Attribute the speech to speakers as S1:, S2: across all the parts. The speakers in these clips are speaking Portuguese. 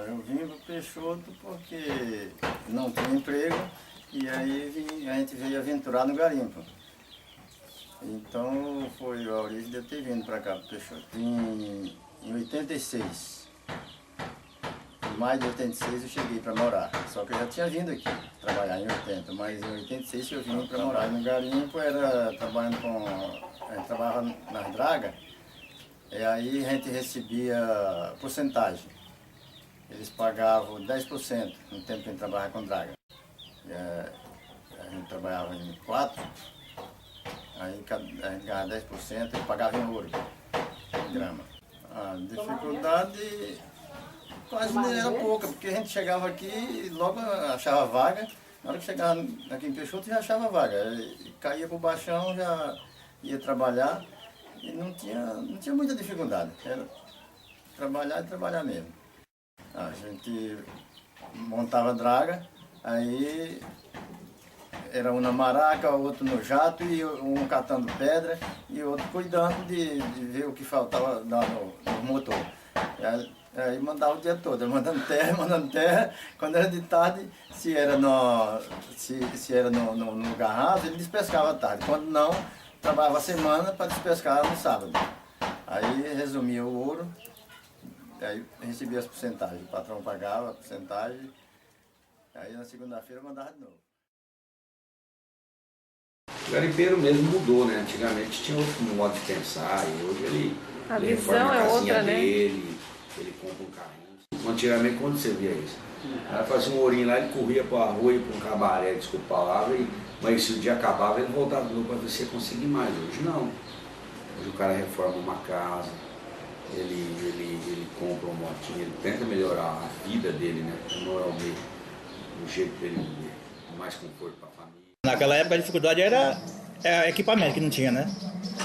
S1: Eu vim para o Peixoto porque não tinha emprego e aí a gente veio aventurar no garimpo. Então foi a origem de eu ter vindo para cá, para o Peixoto. Em 86, em maio de 86 eu cheguei para morar. Só que eu já tinha vindo aqui trabalhar em 80, mas em 86 eu vim para morar. E no garimpo era trabalhando a gente trabalhava nas dragas, e aí a gente recebia porcentagem. Eles pagavam 10% no tempo que a gente trabalhava com draga. A gente trabalhava em 4, aí a gente ganhava 10% e pagava em ouro, em grama. A dificuldade quase nem era pouca, porque a gente chegava aqui e logo achava vaga. Na hora que chegava aqui em Peixoto já achava vaga. E caía para o baixão, já ia trabalhar e não tinha muita dificuldade. Era trabalhar e trabalhar mesmo. A gente montava a draga, aí era um na maraca, outro no jato, e um catando pedra e outro cuidando de ver o que faltava no motor. Aí mandava o dia todo, mandando terra. Quando era de tarde, se era no garrafo, ele despescava à tarde. Quando não, trabalhava a semana para despescar no sábado. Aí resumia o ouro. Aí recebia as porcentagens, o patrão pagava a porcentagem, aí na segunda-feira mandava de novo.
S2: O garimpeiro mesmo mudou, né? Antigamente tinha outro modo de pensar, e hoje ele reforma a casinha dele, ele compra um carrinho. Antigamente, quando você via isso? Ela fazia um ourinho lá, ele corria para a rua e para um cabaré, desculpa a palavra, mas se o dia acabava, ele voltava de novo para ver se ia conseguir mais. Hoje não. Hoje o cara reforma uma casa. Ele compra uma motinha, ele tenta melhorar a vida dele, né? Não é o jeito dele viver, mais conforto para a família.
S3: Naquela época a dificuldade era equipamento que não tinha, né?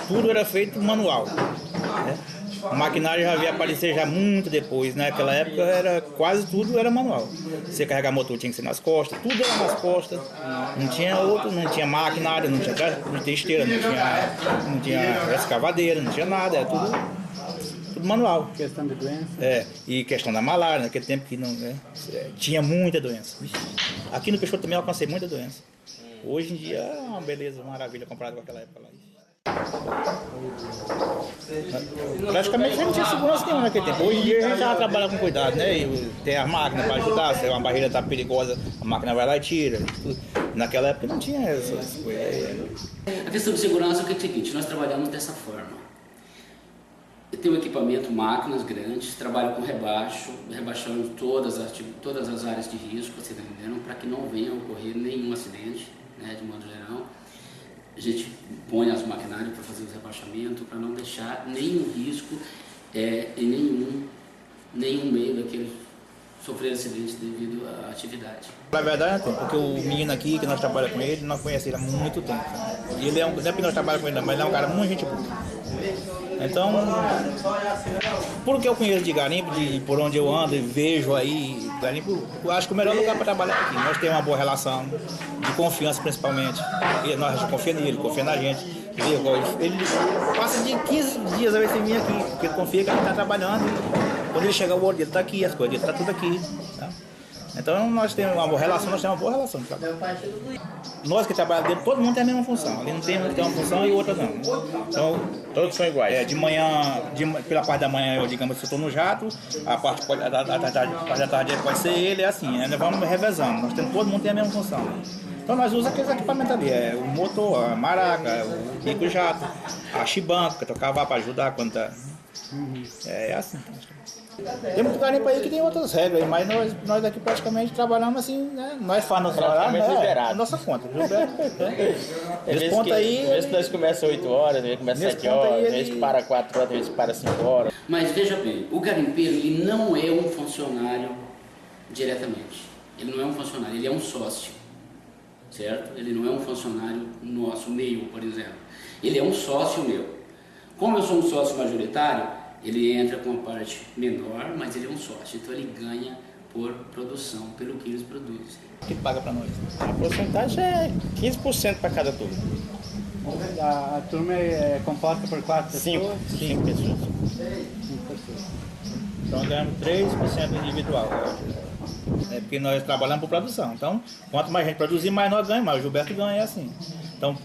S3: Tudo era feito manual. Né? O maquinário já havia aparecer já muito depois. Naquela época quase tudo era manual. Você carregar motor tinha que ser nas costas, tudo era nas costas. Não tinha maquinário, não tinha esteira, não tinha escavadeira, não tinha nada, era tudo manual.
S4: Questão de doença.
S3: E questão da malária, naquele tempo que não, tinha muita doença. Aqui no Peixoto também eu alcancei muita doença. Hoje em dia é uma beleza, uma maravilha comparado com aquela época lá. Praticamente a gente não tinha segurança nenhuma naquele tempo. Hoje em dia a gente já trabalha com cuidado, né? E tem as máquinas para ajudar, se uma barreira está perigosa, a máquina vai lá e tira. Naquela época não tinha essas coisas.
S5: A questão de segurança é o seguinte, nós trabalhamos dessa forma. Eu tenho equipamento, máquinas grandes, trabalho com rebaixando todas as áreas de risco, você está entendendo? Para que não venha a ocorrer nenhum acidente, né, de modo geral. A gente põe as maquinários para fazer os rebaixamentos, para não deixar nenhum risco em nenhum meio daquele sofrer acidente devido à atividade.
S3: Na verdade, porque o menino aqui, que nós trabalhamos com ele, nós conhecemos ele há muito tempo. E ele não é porque nós trabalhamos com ele, mas ele é um cara muito gente boa. Então, porque eu conheço de garimpo, por onde eu ando e vejo aí, garimpo, eu acho que o melhor lugar para trabalhar é aqui. Nós temos uma boa relação, de confiança principalmente. E nós confiamos nele, confia na gente. Ele passa de 15 dias a ver se vir aqui, porque ele confia que a gente está trabalhando. Quando ele chega, o olho dele está aqui, as coisas dele estão tudo aqui. Tá? Então nós temos uma boa relação, de trabalho. Nós que trabalhamos dentro, todo mundo tem a mesma função. Ali não tem um que tem uma função e outra não. Então,
S6: todos são iguais.
S3: De manhã, pela parte da manhã, digamos, eu estou no jato, a parte da tarde pode ser ele, é assim, nós vamos revezando. Todo mundo tem a mesma função. Então nós usamos aqueles equipamentos ali, o motor, a maraca, o bico jato, a chibanco, que tocava para ajudar quando tá. É assim. Tem muito garimpo aí que tem outras regras, mas nós aqui praticamente trabalhamos assim, né? Nós fazemos a nossa conta.
S6: Esse ponto aí. Às vezes nós começamos 8 horas, às vezes começa 7 horas, às vezes para 4 horas, às vezes para 5 horas.
S5: Mas veja bem, o garimpeiro ele não é um funcionário diretamente. Ele não é um funcionário, ele é um sócio. Certo? Ele não é um funcionário nosso, meu, por exemplo. Ele é um sócio meu. Como eu sou um sócio majoritário, ele entra com uma parte menor, mas ele é um sócio, então ele ganha por produção, pelo que eles produzem.
S3: O que paga para nós?
S6: A porcentagem é 15% para cada turma.
S4: A turma é composta por 4 pessoas?
S6: 5 pessoas.
S4: 5 pessoas.
S3: Então ganhamos 3% individual. É porque nós trabalhamos por produção. Então, quanto mais gente produzir, mais nós ganhamos, mais o Gilberto ganha, é assim. Então,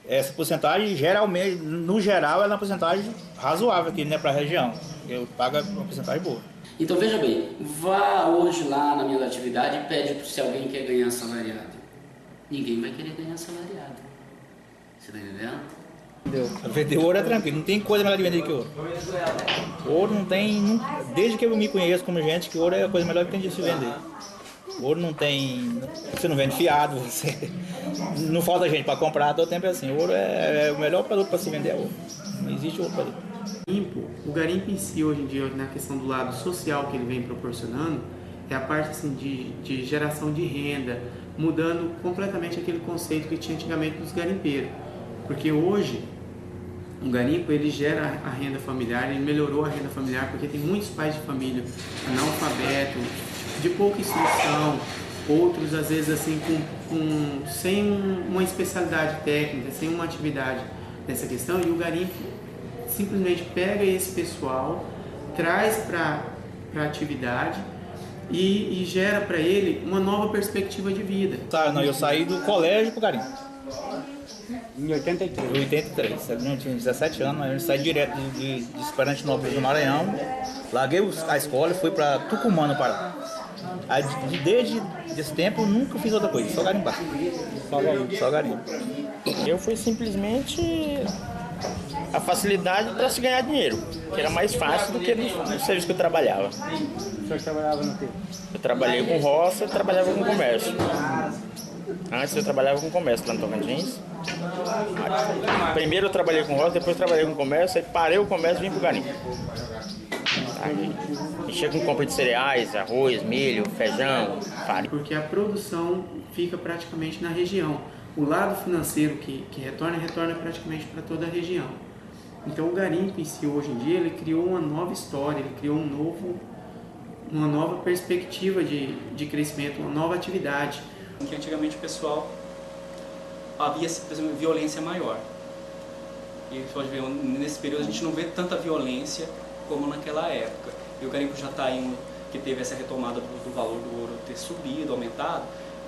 S3: essa porcentagem, geralmente, no geral, ela é uma porcentagem razoável aqui, né, para a região. Eu pago uma porcentagem boa.
S5: Então veja bem, vá hoje lá na minha atividade e pede se alguém quer ganhar salariado. Ninguém vai querer ganhar salariado. Você está entendendo?
S3: Vender ouro é tranquilo, não tem coisa melhor de vender que ouro. Ouro não tem, desde que eu me conheço como gente, que ouro é a coisa melhor que tem de se vender. Ouro não tem, você não vende fiado, você não falta gente para comprar, todo tempo é assim. Ouro é o melhor produto para se vender, é ouro. Não existe outro produto.
S4: O garimpo em si, hoje em dia, na questão do lado social que ele vem proporcionando, é a parte assim, de geração de renda, mudando completamente aquele conceito que tinha antigamente dos garimpeiros. Porque hoje, o garimpo ele gera a renda familiar, ele melhorou a renda familiar, porque tem muitos pais de família analfabetos, de pouca instrução, outros às vezes assim sem uma especialidade técnica, sem uma atividade nessa questão, e o garimpo simplesmente pega esse pessoal, traz para a atividade e gera para ele uma nova perspectiva de vida.
S3: Eu saí do colégio pro garimpo.
S4: Em 83.
S3: Em 83, eu tinha 17 anos, eu saí direto de Esperante Nobre do Maranhão, larguei a escola e fui para Tucumã, no Pará. Aí, desde esse tempo eu nunca fiz outra coisa, só garimpar. Só garimpo.
S6: Eu fui simplesmente a facilidade para se ganhar dinheiro, que era mais fácil do que no serviço que eu trabalhava.
S4: O senhor trabalhava no quê?
S6: Eu trabalhei com roça, eu trabalhava com comércio. Antes eu trabalhava com comércio lá no Tocantins. Primeiro eu trabalhei com roça, depois trabalhei com comércio, aí parei o comércio e vim pro garimpo. Mexia com compra de cereais, arroz, milho, feijão, farinha.
S4: Porque a produção fica praticamente na região. O lado financeiro que retorna praticamente para toda a região. Então o garimpo em si, hoje em dia, ele criou uma nova história, ele criou uma nova perspectiva de crescimento, uma nova atividade.
S7: Que antigamente o pessoal havia, por exemplo, violência maior. E pode ver, nesse período a gente não vê tanta violência como naquela época. E o garimpo já está indo, que teve essa retomada do valor do ouro ter subido, aumentado,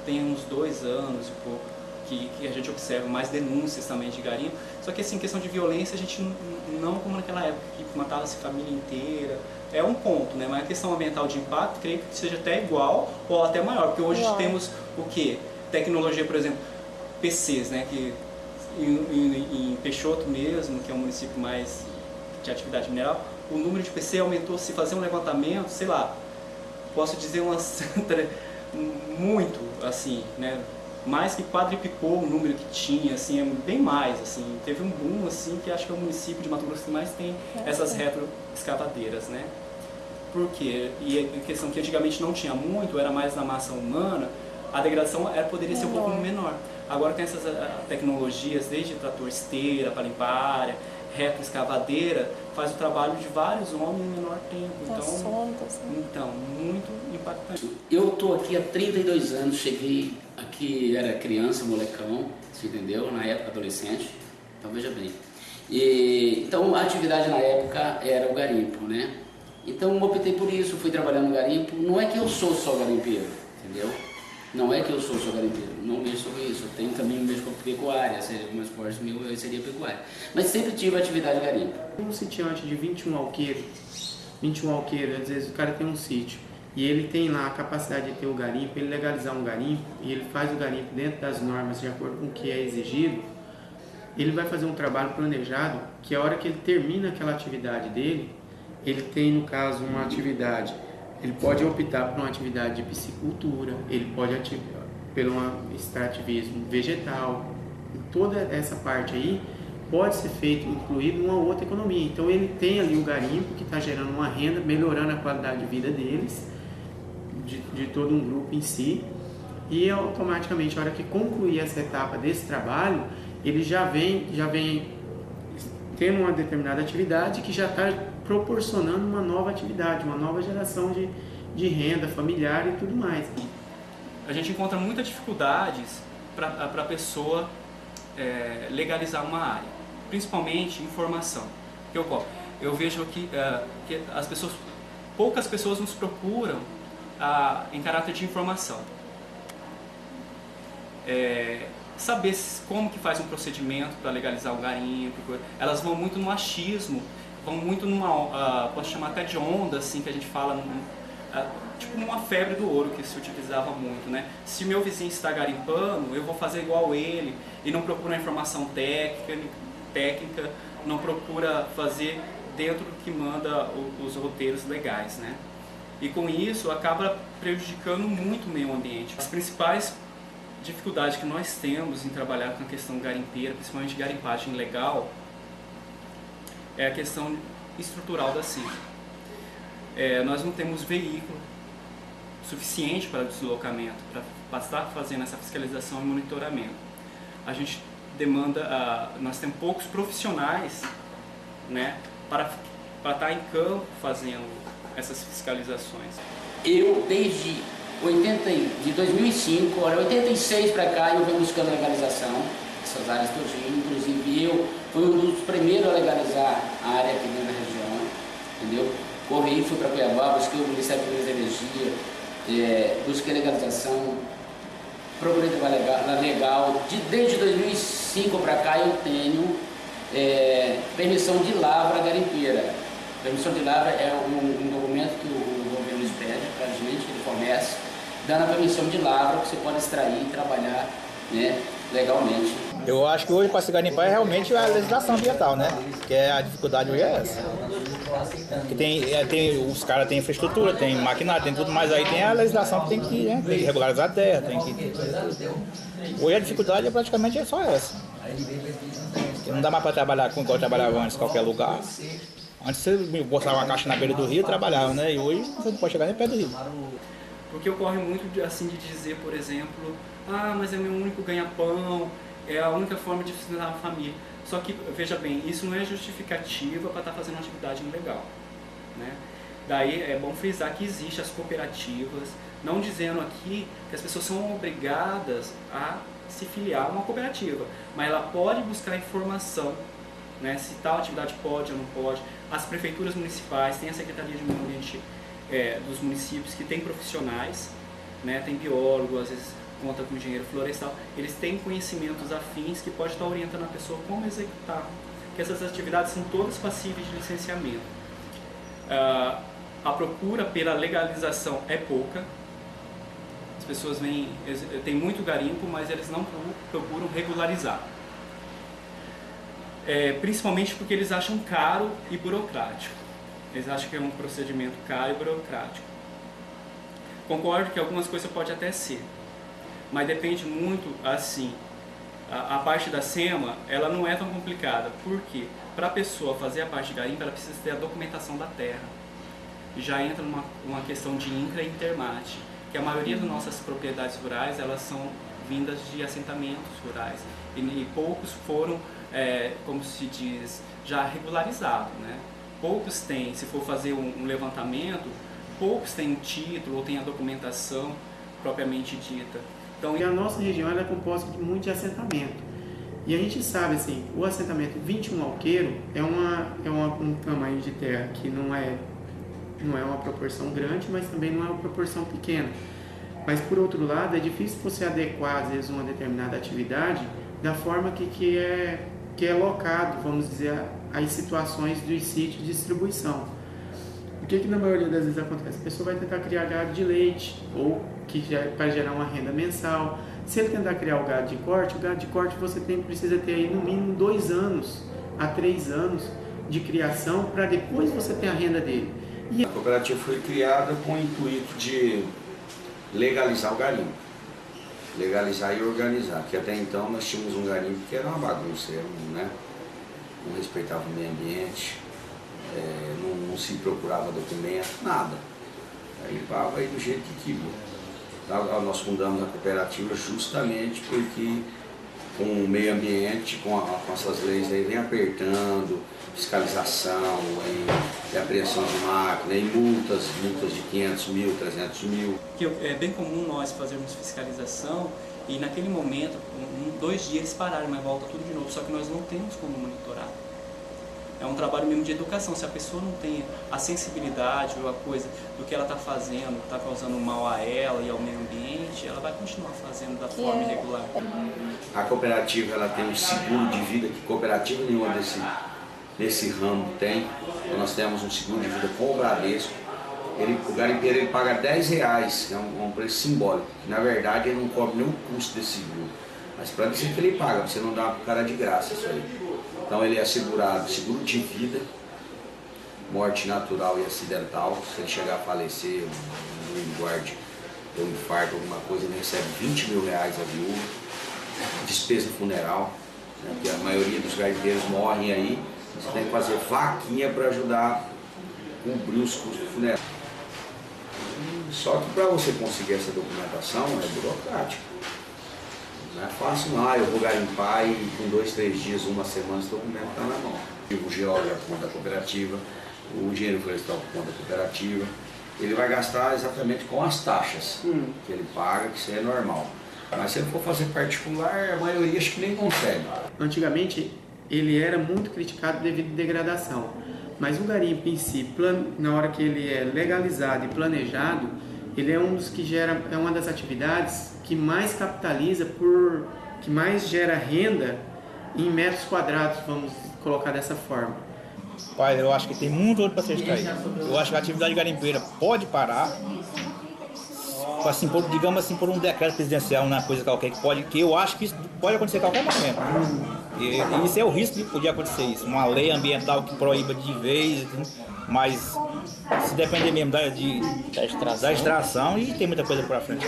S7: tem uns 2 anos e pouco que a gente observa mais denúncias também de garimpo. Só que assim, questão de violência a gente não como naquela época, que matava-se família inteira. É um ponto, né? Mas a questão ambiental de impacto, creio que seja até igual ou até maior, porque hoje temos o quê? Tecnologia, por exemplo, PCs, né? Que em Peixoto mesmo, que é um município mais de atividade mineral, o número de PC aumentou. Se fazer um levantamento, sei lá, posso dizer muito, assim, né? Mais que quadriplicou o número que tinha, assim, é bem mais, assim, teve um boom, assim, que acho que é o município de Mato Grosso que mais tem essas retroescavadeiras, né? Por quê? E a questão que antigamente não tinha muito, era mais na massa humana, a degradação poderia ser um pouco menor. Agora com essas tecnologias, desde trator esteira para limpar a área, retroescavadeira, faz o trabalho de vários homens em menor tempo. Então, muito impactante.
S5: Eu estou aqui há 32 anos, cheguei aqui, era criança, molecão, você entendeu? Na época adolescente, então veja bem. Então a atividade na época era o garimpo, né? Então eu optei por isso, fui trabalhar no garimpo. Não é que eu sou só garimpeiro, entendeu? Não é que eu sou só garimpeiro, não mexo com isso. Eu tenho também mexo com pecuária, seja o meu esporte meu seria pecuária. Mas sempre tive atividade de garimpo.
S4: Um sitiante de 21 alqueiros, às vezes o cara tem um sítio e ele tem lá a capacidade de ter o garimpo, ele legalizar um garimpo e ele faz o garimpo dentro das normas, de acordo com o que é exigido, ele vai fazer um trabalho planejado que a hora que ele termina aquela atividade dele, ele tem, no caso, uma atividade. Ele pode optar por uma atividade de piscicultura, ele pode pelo um extrativismo vegetal. Toda essa parte aí pode ser feito, incluído uma outra economia. Então ele tem ali o garimpo que está gerando uma renda, melhorando a qualidade de vida deles, de todo um grupo em si. E automaticamente, a hora que concluir essa etapa desse trabalho, ele já vem tendo uma determinada atividade que já está proporcionando uma nova atividade, uma nova geração de renda familiar e tudo mais.
S7: A gente encontra muitas dificuldades para a pessoa legalizar uma área, principalmente informação. Eu vejo que as pessoas poucas pessoas nos procuram em caráter de informação. Saber como que faz um procedimento para legalizar o garimpo. Elas vão muito no achismo, vão muito numa, posso chamar até de onda, assim, que a gente fala, tipo uma febre do ouro que se utilizava muito, né? Se meu vizinho está garimpando, eu vou fazer igual ele, e não procura uma informação técnica, não procura fazer dentro do que manda os roteiros legais, né? E com isso acaba prejudicando muito o meio ambiente. As principais dificuldades que nós temos em trabalhar com a questão garimpeira, principalmente garimpagem legal, é a questão estrutural da CIG. Nós não temos veículo suficiente para deslocamento, para estar fazendo essa fiscalização e monitoramento. A gente demanda, nós temos poucos profissionais, né, para estar em campo fazendo essas fiscalizações.
S5: Eu, desde 2005, 86 para cá, eu venho buscando legalização dessas áreas todinhas. Inclusive, eu fui um dos primeiros a legalizar a área aqui dentro da região, entendeu? Corri, fui para Cuiabá, busquei o Ministério de Minas e Energia, busquei legalização, procurei trabalhar legal. Desde 2005 para cá, eu tenho permissão de lavra garimpeira. Permissão de lavra é um documento que o governo expede para a gente, ele fornece, dando a permissão de lavra que você pode extrair e trabalhar, né, legalmente.
S3: Eu acho que hoje para se garimpar é realmente a legislação ambiental, né? Que a dificuldade hoje é essa. Que os caras têm infraestrutura, tem maquinário, tem tudo, mas aí tem a legislação que tem que, né, tem que regularizar a terra, tem que... Hoje a dificuldade praticamente só essa. Que não dá mais para trabalhar como eu trabalhava antes em qualquer lugar. Antes você botava uma caixa na beira do rio e trabalhava, né? E hoje você não pode chegar nem perto do rio.
S7: Porque ocorre muito assim de dizer, por exemplo, mas é meu único ganha-pão, é a única forma de sustentar a família. Só que, veja bem, isso não é justificativa para estar fazendo uma atividade ilegal, né? Daí é bom frisar que existem as cooperativas, não dizendo aqui que as pessoas são obrigadas a se filiar a uma cooperativa, mas ela pode buscar informação, né, se tal atividade pode ou não pode. As prefeituras municipais, tem a Secretaria de Meio Ambiente dos municípios que tem profissionais, né, tem biólogo, às vezes conta com engenheiro florestal, eles têm conhecimentos afins que pode estar orientando a pessoa como executar, que essas atividades são todas passíveis de licenciamento. A procura pela legalização é pouca, as pessoas tem muito garimpo, mas eles não procuram regularizar. Principalmente porque eles acham caro e burocrático. Eles acham que é um procedimento caro e burocrático. Concordo que algumas coisas pode até ser, mas depende muito, assim, a parte da SEMA, ela não é tão complicada. Por quê? Para a pessoa fazer a parte de garimpo, ela precisa ter a documentação da terra. Já entra numa questão de INCRA e Intermate, que a maioria das nossas propriedades rurais, elas são vindas de assentamentos rurais. E poucos foram, como se diz, já regularizados, né? Poucos têm, se for fazer um levantamento, poucos têm um título ou têm a documentação propriamente dita.
S4: Então, a nossa região ela é composta de muito assentamento. E a gente sabe, assim, o assentamento 21 Alqueiro é um tamanho de terra que não é uma proporção grande, mas também não é uma proporção pequena. Mas, por outro lado, é difícil você adequar, às vezes, uma determinada atividade da forma que é locado, vamos dizer, as situações dos sítios de distribuição. O que na maioria das vezes acontece? A pessoa vai tentar criar gado de leite, ou para gerar uma renda mensal. Se ele tentar criar o gado de corte você precisa ter aí no mínimo 2 anos a 3 anos de criação para depois você ter a renda dele.
S2: A cooperativa foi criada com o intuito de legalizar o garimpo, legalizar e organizar, que até então nós tínhamos um garimpo que era uma bagunça, não respeitava o meio ambiente, não se procurava documento, nada, limpava aí do jeito que queria. Nós fundamos a cooperativa justamente porque com o meio ambiente, com essas leis aí, vem apertando, fiscalização, e apreensão de máquina, e multas de 500 mil, 300 mil.
S7: É bem comum nós fazermos fiscalização e naquele momento, 2 dias eles pararam, mas volta tudo de novo, só que nós não temos como monitorar. É um trabalho mesmo de educação. Se a pessoa não tem a sensibilidade ou a coisa do que ela está fazendo, está causando mal a ela e ao meio ambiente, ela vai continuar fazendo da forma irregular.
S2: A cooperativa ela tem um seguro de vida que cooperativa nenhuma desse ramo tem. Então, nós temos um seguro de vida com o Bradesco. O garimpeiro ele paga R$10, que é um preço simbólico. Que, na verdade ele não cobre nenhum custo desse seguro. Mas para dizer que ele paga, você não dá para o cara de graça isso aí. Então ele é assegurado, seguro de vida, morte natural e acidental. Se ele chegar a falecer, um engorde, ou um infarto, alguma coisa, ele recebe R$20 mil a viúva. Despesa funeral, né, porque a maioria dos garimpeiros morrem aí. Você tem que fazer vaquinha para ajudar a cobrir os custos funerais. Só que para você conseguir essa documentação é burocrático. Não é fácil não, eu vou garimpar e com 2, 3 dias, uma semana, esse documento está na mão. O geólogo por conta da cooperativa, o engenheiro florestal por conta da cooperativa, ele vai gastar exatamente com as taxas que ele paga, que isso é normal. Mas se ele for fazer particular, a maioria acho que nem consegue.
S4: Antigamente ele era muito criticado devido à degradação, mas o garimpo em si, na hora que ele é legalizado e planejado, ele é um dos que gera, é uma das atividades que mais capitaliza, que mais gera renda em metros quadrados, vamos colocar dessa forma.
S3: Pai, eu acho que tem muito outro para ser extraído. Eu acho que a atividade garimpeira pode parar, assim, digamos assim, por um decreto presidencial, uma coisa qualquer, que eu acho que isso pode acontecer a qualquer momento. E isso é o risco de poder acontecer isso. Uma lei ambiental que proíba de vez, mas se depender mesmo da extração, e tem muita coisa para frente.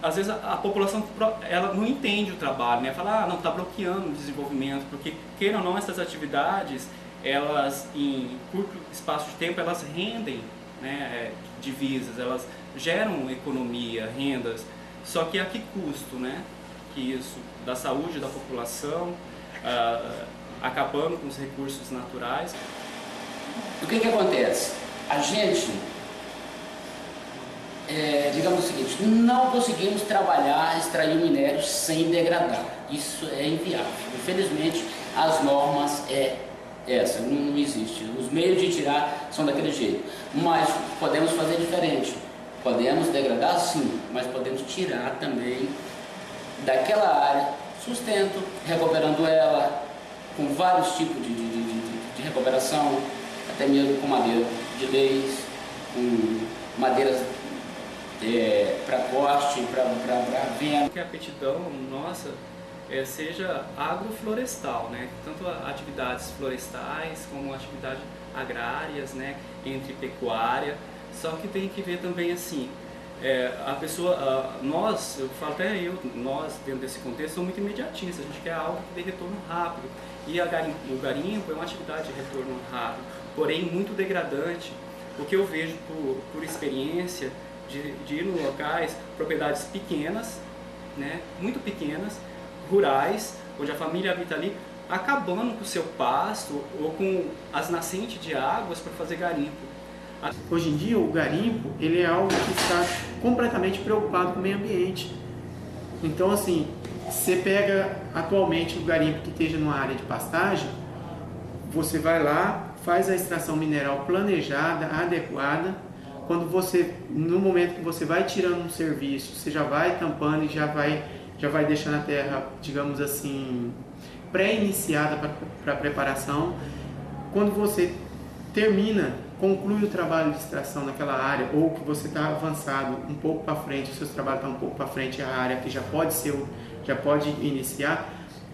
S7: Às vezes a população ela não entende o trabalho, né? Fala, não, está bloqueando o desenvolvimento, porque queira ou não, essas atividades, elas em curto espaço de tempo, elas rendem, né, divisas, elas geram economia, rendas, só que a que custo, né? Que isso, da saúde da população, acabando com os recursos naturais.
S5: O que acontece? A gente, digamos o seguinte, não conseguimos trabalhar, extrair minério sem degradar. Isso é inviável. Infelizmente, as normas essa, não existe. Os meios de tirar são daquele jeito. Mas podemos fazer diferente. Podemos degradar sim, mas podemos tirar também daquela área sustento, recuperando ela com vários tipos de recuperação, até mesmo com madeira de leis, com madeiras para corte, para venda.
S7: Que a aptidão nossa seja agroflorestal, né? Tanto atividades florestais como atividades agrárias, né? Entre pecuária, só que tem que ver também assim, a pessoa, nós, eu falo até nós dentro desse contexto somos muito imediatistas, a gente quer algo que dê retorno rápido, e o garimpo é uma atividade de retorno rápido, porém muito degradante. O que eu vejo por experiência de ir em locais, propriedades pequenas, né, muito pequenas, rurais, onde a família habita ali, acabando com o seu pasto ou com as nascentes de águas para fazer garimpo.
S4: Hoje em dia o garimpo ele é algo que está completamente preocupado com o meio ambiente. Então assim, você pega atualmente o garimpo que esteja numa área de pastagem, você vai lá, faz a extração mineral planejada, adequada. Quando no momento que você vai tirando um serviço, você já vai tampando e já vai deixando a terra, digamos assim, pré-iniciada para a preparação. Quando você conclui o trabalho de extração naquela área, ou que você está avançado um pouco para frente, o seu trabalho está um pouco para frente, a área que já pode iniciar,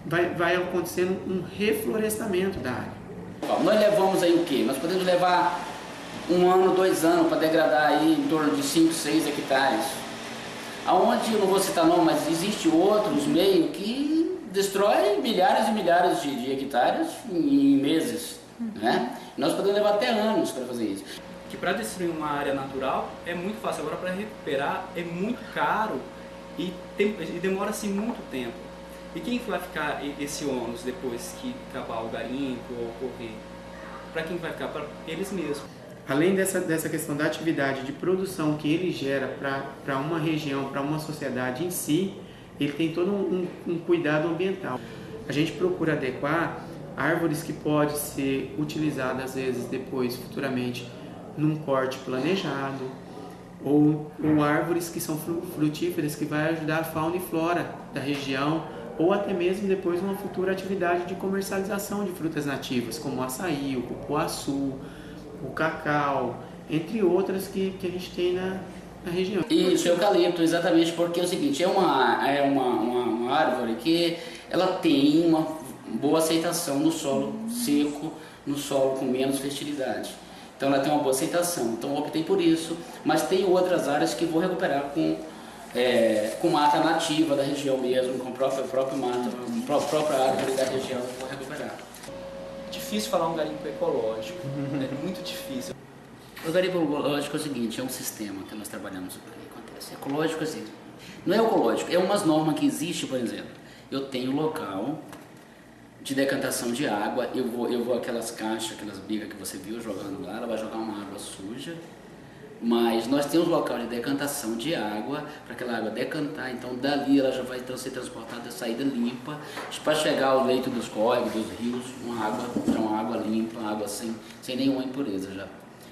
S4: vai acontecendo um reflorestamento da área.
S5: Bom, nós levamos aí o quê? Nós podemos levar 1 ano, 2 anos para degradar aí em torno de 5, 6 hectares. Aonde, eu não vou citar não, mas existe outros meios que destrói milhares e milhares de hectares em meses, né? Nós podemos levar até anos para fazer isso.
S7: Que para destruir uma área natural é muito fácil, agora para recuperar é muito caro e demora-se muito tempo. E quem vai ficar esse ônus depois que acabar o garimpo ou ocorrer? Para quem vai ficar? Para eles mesmos.
S4: Além dessa questão da atividade de produção que ele gera para uma região, para uma sociedade em si, ele tem todo um cuidado ambiental. A gente procura adequar árvores que podem ser utilizadas às vezes depois, futuramente, num corte planejado, ou árvores que são frutíferas que vai ajudar a fauna e flora da região, ou até mesmo depois uma futura atividade de comercialização de frutas nativas, como o açaí, o cupuaçu, o cacau, entre outras que a gente tem na região.
S5: Isso, eucalipto, exatamente, porque é o seguinte, é uma árvore que ela tem uma boa aceitação no solo seco, no solo com menos fertilidade. Então ela tem uma boa aceitação, então eu optei por isso, mas tem outras áreas que vou recuperar com mata nativa da região mesmo, com a própria árvore da região eu vou recuperar.
S7: Difícil falar um garimpo ecológico, é muito difícil.
S5: O garimpo ecológico é o seguinte, é um sistema que nós trabalhamos, o que acontece. Ecológico assim, não é ecológico, é umas normas que existem, por exemplo, eu tenho local de decantação de água, eu vou aquelas caixas, aquelas bigas que você viu jogando lá, ela vai jogar uma água suja, mas nós temos local de decantação de água, para aquela água decantar, então dali ela já vai ser transportada, saída limpa, para chegar ao leito dos córregos, dos rios, uma água limpa, uma água sem nenhuma impureza já,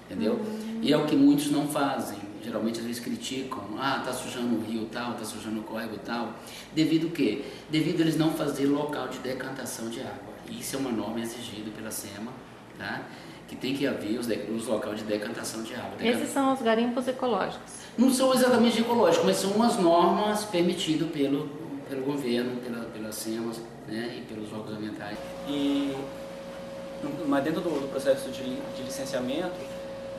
S5: entendeu? E é o que muitos não fazem, geralmente às vezes criticam, tá sujando o rio tal, tá sujando o córrego tal, devido o quê? Devido a eles não fazer local de decantação de água, isso é uma norma exigida pela SEMA, tá? Que tem que haver os locais de decantação de água.
S8: Esses são os garimpos ecológicos?
S5: Não são exatamente ecológicos, mas são umas normas permitidas pelo governo, pela SEMA, né, e pelos órgãos ambientais.
S7: Mas dentro do processo de licenciamento,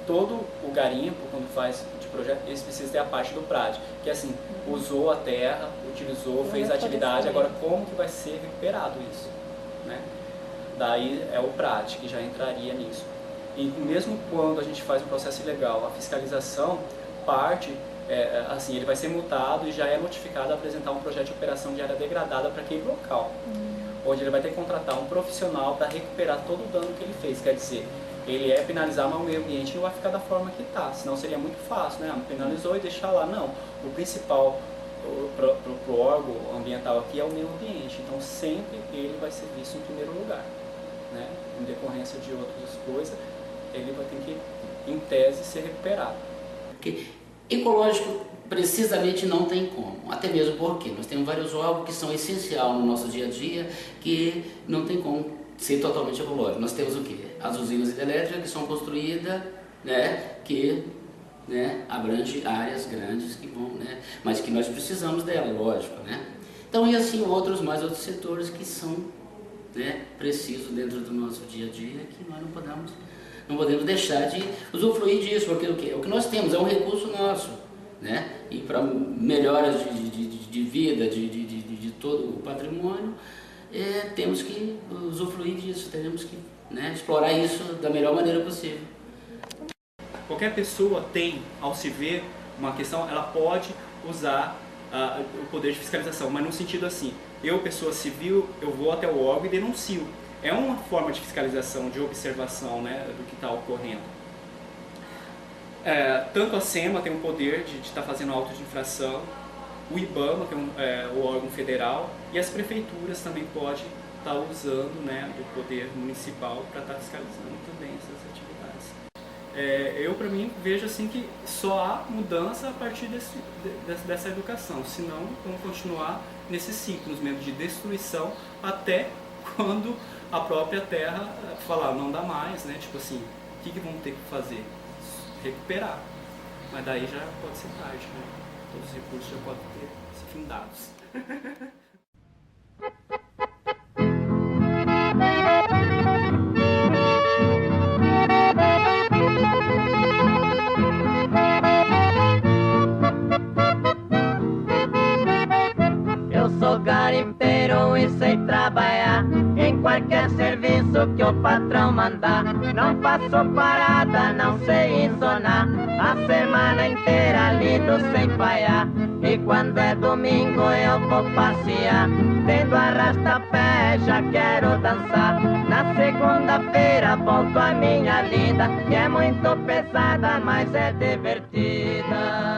S7: todo o garimpo, quando faz de projeto, eles precisam ter a parte do PRAD, que é assim, usou a terra, utilizou, fez a atividade, agora como que vai ser recuperado isso, né? Daí é o PRAD que já entraria nisso. E mesmo quando a gente faz um processo ilegal, a fiscalização parte, assim, ele vai ser multado e já é notificado a apresentar um projeto de operação de área degradada para aquele local, onde ele vai ter que contratar um profissional para recuperar todo o dano que ele fez, quer dizer, ele é penalizar, mas o meio ambiente não vai ficar da forma que está, senão seria muito fácil, né? Penalizou e deixar lá. Não, o principal para o órgão ambiental aqui é o meio ambiente, então sempre ele vai ser visto em primeiro lugar, né? Em decorrência de outras coisas, ele vai ter que, em tese, ser recuperado.
S5: Porque ecológico precisamente não tem como, até mesmo porque nós temos vários órgãos que são essenciais no nosso dia a dia, que não tem como ser totalmente ecológico. Nós temos o quê? As usinas hidrelétricas que são construídas, né, que, né, abrange áreas grandes que vão, né, mas que nós precisamos dela, lógico, né. Então, e assim outros setores que são, né, precisos dentro do nosso dia a dia, que nós não podemos deixar de usufruir disso, porque o que nós temos é um recurso nosso, né, e para melhoras de vida, de todo o patrimônio, temos que usufruir disso, temos que, né, explorar isso da melhor maneira possível.
S7: Qualquer pessoa tem, ao se ver uma questão, ela pode usar o poder de fiscalização, mas no sentido assim, eu, pessoa civil, eu vou até o órgão e denuncio. É uma forma de fiscalização, de observação, né, do que está ocorrendo. Tanto a SEMA tem o poder de estar fazendo auto de infração, o IBAMA, que é o órgão federal, e as prefeituras também podem estar usando, né, do poder municipal para estar fiscalizando também essas atividades. Eu, para mim, vejo assim que só há mudança a partir dessa educação, senão vamos continuar nesses ciclos mesmo de destruição até quando a própria terra falar não dá mais, né? Tipo assim, o que vamos ter que fazer? Recuperar. Mas daí já pode ser tarde, né? Todos os recursos já podem ter se findados.
S9: Eu sou garimpeiro e sei trabalhar em qualquer serviço que o patrão mandar. Não faço parada, não sei ensonar, a semana inteira lido sem falhar. E quando é domingo eu vou passear, tendo arrasta-pé já quero dançar. Na segunda-feira volto a minha lida, que é muito pesada, mas é divertida.